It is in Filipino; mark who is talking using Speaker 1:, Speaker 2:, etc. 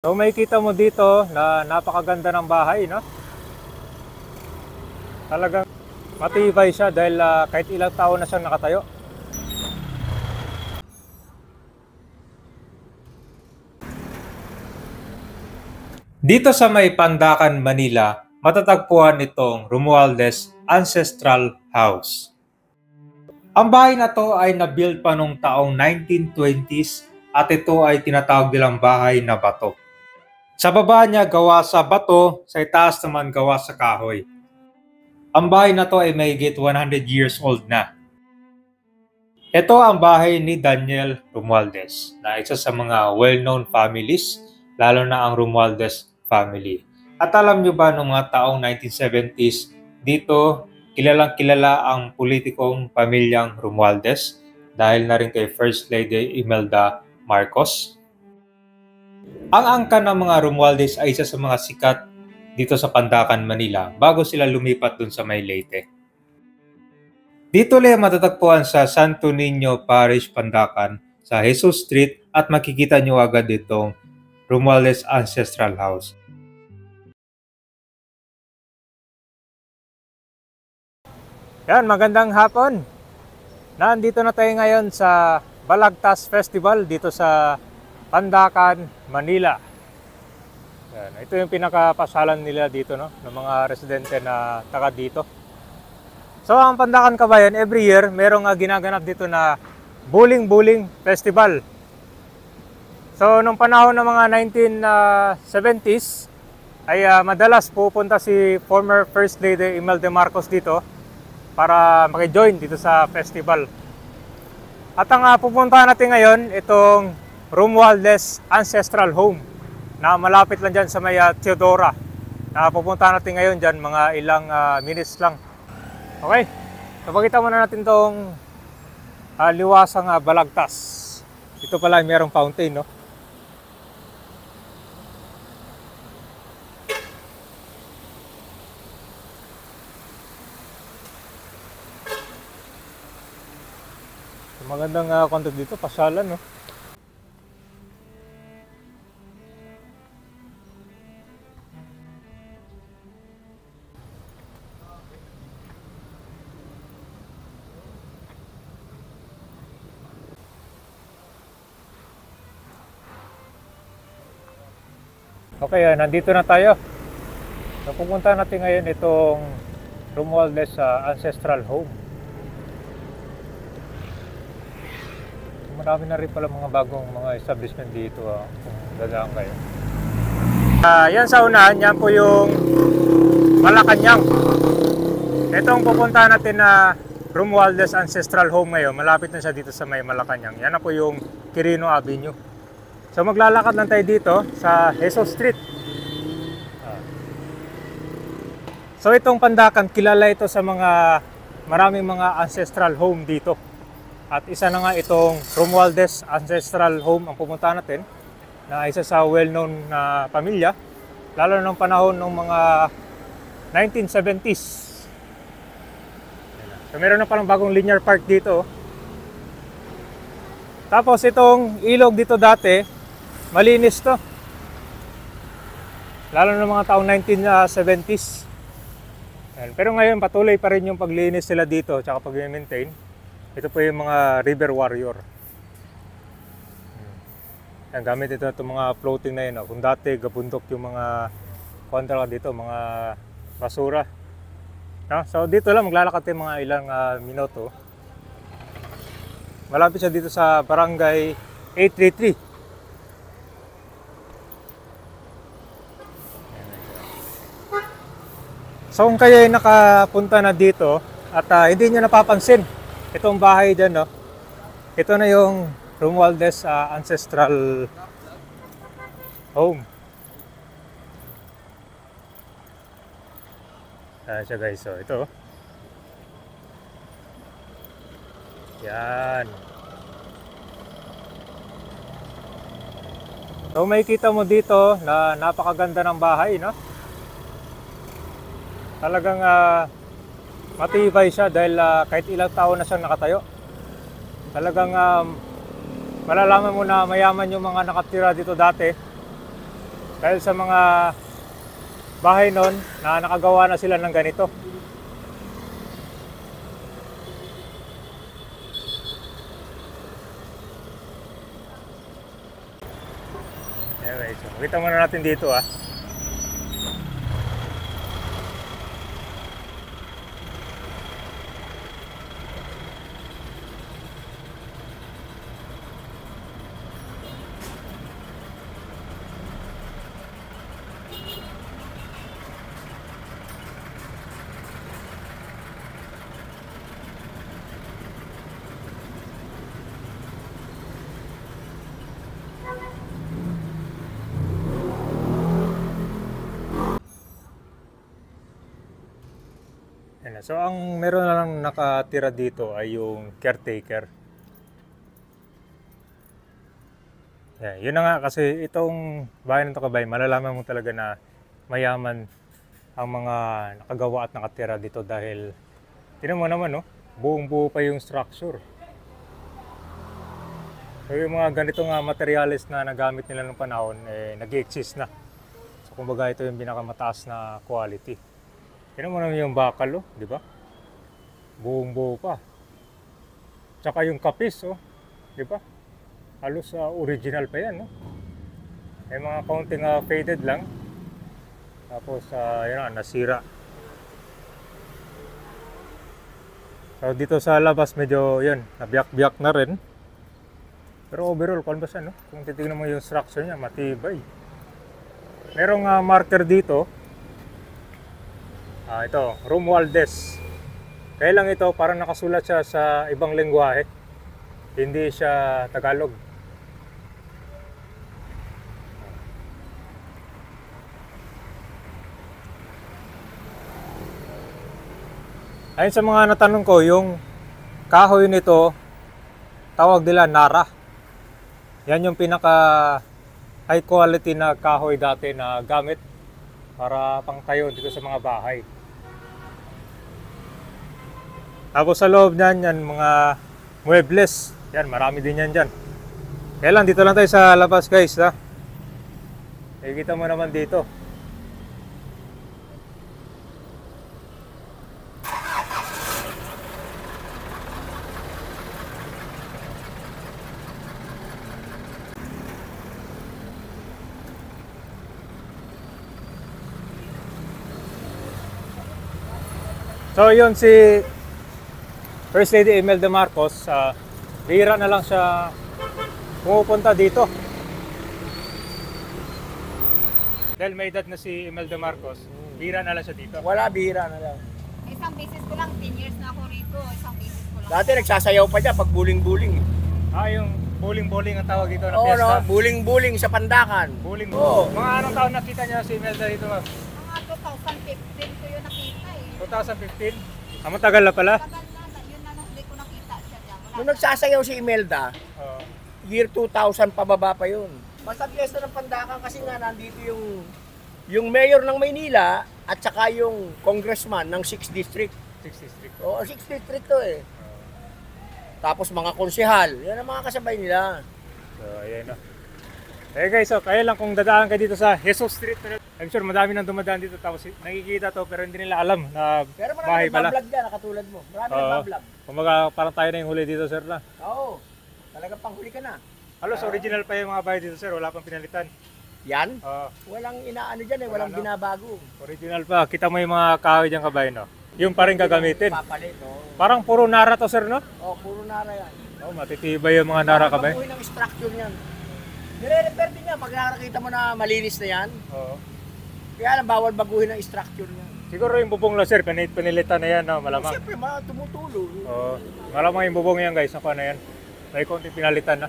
Speaker 1: So makikita mo dito na napakaganda ng bahay, no? Talagang matibay siya dahil kahit ilang taon na siyang nakatayo. Dito sa may Pandacan, Manila, matatagpuan itong Romualdez Ancestral House. Ang bahay na to ay na-build pa noong taong 1920s at ito ay tinatawag nilang bahay na bato. Sa baba niya gawa sa bato, sa itaas naman gawa sa kahoy. Ang bahay na to ay mahigit 100 years old na. Ito ang bahay ni Daniel Romualdez, na isa sa mga well-known families, lalo na ang Romualdez family. At alam nyo ba noong mga taong 1970s, dito kilalang kilala ang politikong pamilyang Romualdez dahil na rin kay First Lady Imelda Marcos. Ang angkan ng mga Romualdez ay isa sa mga sikat dito sa Pandacan, Manila bago sila lumipat dun sa may Leyte. Dito lang matatagpuan sa Santo Niño Parish, Pandacan sa Jesus Street at makikita nyo agad ditong Romualdez Ancestral House. Yan, magandang hapon. Nandito na tayo ngayon sa Balagtas Festival dito sa Pandacan, Manila. Yan, ito yung pinakapasalan nila dito, no, ng mga residente na taga dito. So ang Pandacan Kabayan, every year merong ginaganap dito na Buling-Buling Festival. So nung panahon ng mga 1970s ay madalas pupunta si former First Lady Imelda Marcos dito para maki-join dito sa festival. At ang pupuntahan natin ngayon, itong Romualdez Ancestral Home na malapit lang dyan sa may Teodora. Na pupuntahan natin ngayon dyan mga ilang minutes lang. Okay, so pakita muna natin itong liwasang Balagtas. Ito pala mayroong fountain, no? So, magandang contact dito, pasyalan, no? Okay, nandito na tayo. So, pupunta natin ngayon itong Romualdez Ancestral Home. So, marami na rin pala mga bagong mga establishment dito kung dadaan kayo. Yan sa unahan, yan po yung Malacanang. Itong pupunta natin na Romualdez Ancestral Home ngayon, malapit na siya dito sa may Malacanang. Yan na po yung Quirino Avenue. So maglalakad lang tayo dito sa Jesus Street. So itong Pandacan, kilala ito sa maraming mga ancestral home dito. At isa na nga itong Romualdez Ancestral Home ang pumunta natin, na isa sa well-known na pamilya, lalo nung panahon ng mga 1970s. So meron na palang bagong linear park dito. Tapos itong ilog dito dati, malinis to. Lalo ng mga taong 1970s. Pero ngayon patuloy pa rin yung paglinis sila dito tsaka pag-maintain. Ito po yung mga river warrior. Yan, gamit ito itong mga floating na yun. Kung dati gabundok yung mga kontra dito, mga basura. So dito lang maglalakad tayo mga ilang minuto. Malapit siya dito sa Barangay 833. So kung kayo ay nakapunta na dito at hindi nyo napapansin itong bahay dyan, no? Ito na yung Romualdez Ancestral Home. Ayan siya guys, so ito. Yan. So makikita mo dito na napakaganda ng bahay, no? Talagang matibay siya dahil kahit ilang taon na siyang nakatayo. Talagang malalaman mo na mayaman yung mga nakatira dito dati. Dahil sa mga bahay noon na nakagawa na sila ng ganito. Anyway, so makita muna natin dito ah. Yan. So ang meron na lang nakatira dito ay yung caretaker. Yan. Yun na nga kasi itong bahay ng Tacubay, malalaman mo talaga na mayaman ang mga nakagawa at nakatira dito dahil tinan mo naman no, buong buo pa yung structure. So yung mga ganitong materials na nagamit nila ng panahon nag-exist na. So kumbaga ito yung pinakamataas na quality. Tingnan mo naman yung bakal, oh, di ba? Buong buo pa. Tsaka yung kapis, oh, di ba? Halos original pa yan, no? May mga kaunting faded lang. Tapos, yun nasira. So dito sa labas, medyo, yun, nabiyak-biyak na rin. Pero overall, kung ba siya, no? Kung titignan mo yung structure niya, matibay. Merong marker dito. Ito, Romualdez. Kaya lang ito, parang nakasulat siya sa ibang lengguwahe. Hindi siya Tagalog. Ayun sa mga natanong ko, yung kahoy nito, tawag nila Nara. Yan yung pinaka high quality na kahoy dati na gamit para pangtayo dito sa mga bahay. Tapos sa loob niyan, yan mga muebles. Yan, marami din yan dyan. Kaya lang, dito lang tayo sa labas guys, ha? Nakikita mo naman dito. So yun si First Lady Imelda Marcos, bihira na lang siya pumupunta dito. Dahil may edad na si Imelda Marcos, bihira na lang siya dito.
Speaker 2: Wala, bihira na lang.
Speaker 3: Isang beses ko lang, 10 years na ako rito. Isang beses ko lang.
Speaker 2: Dati nagsasayaw pa dyan pag buling-buling.
Speaker 1: Yung bowling-bowling ang tawag dito na
Speaker 2: Oo,
Speaker 1: piyesta.
Speaker 2: no? Buling-buling sa Pandakan.
Speaker 1: Bowling.
Speaker 2: Oo.
Speaker 1: Mga anong taon nakita niya si Imelda dito?
Speaker 3: Mga 2015 ko yun nakita eh.
Speaker 1: 2015? Matagal na pala.
Speaker 3: Tagal na, yun na hindi ko nakita siya dyan.
Speaker 2: Nung nagsasayaw si Imelda,
Speaker 1: Oo.
Speaker 2: year 2000 pababa pa yun. Basta piyesta ng Pandakan kasi nga nandito yung mayor ng Maynila at saka yung congressman ng 6th District.
Speaker 1: 6th District.
Speaker 2: Oo, 6th District to eh. Tapos mga konsehal, yan ang mga kasabay nila.
Speaker 1: So, ayan na. Guys, so, kaya lang kung dadaan kayo dito sa Jesus Street, I'm sure madami nang dumadaan dito tapos nakikita to pero hindi nila alam na
Speaker 2: Pero
Speaker 1: bahay
Speaker 2: marami
Speaker 1: pala.
Speaker 2: nagbablog dyan, katulad mo. Marami nagbablog.
Speaker 1: Kumbaga parang tayo na yung huli dito sir na.
Speaker 2: Oo, talagang panghuli ka na.
Speaker 1: Halos original pa yung mga bahay dito sir, wala pang pinalitan.
Speaker 2: Yan,
Speaker 1: Oo,
Speaker 2: walang inaano dyan eh, walang
Speaker 1: Wala, no?
Speaker 2: binabago.
Speaker 1: original pa. Kita mo yung mga kahoy dyan kabay no. Yung pa rin gagamitin.
Speaker 2: Papalit, oo.
Speaker 1: Parang puro Nara to sir no?
Speaker 2: Oh, puro nara yan.
Speaker 1: Oh, matitibay yung mga Nara kabay.
Speaker 2: Baguhin ang structure niyan. Nire-repair din yan pag nakakita mo na malinis na yan.
Speaker 1: Oo.
Speaker 2: Kaya lang bawal baguhin ang structure niyan.
Speaker 1: Siguro yung bubong lang sir, pinilitan na yan no, malamang.
Speaker 2: Siyempre, tumutulo.
Speaker 1: Oo. Malamang yung bubong yan guys, ako na yan. May konti pinalitan na.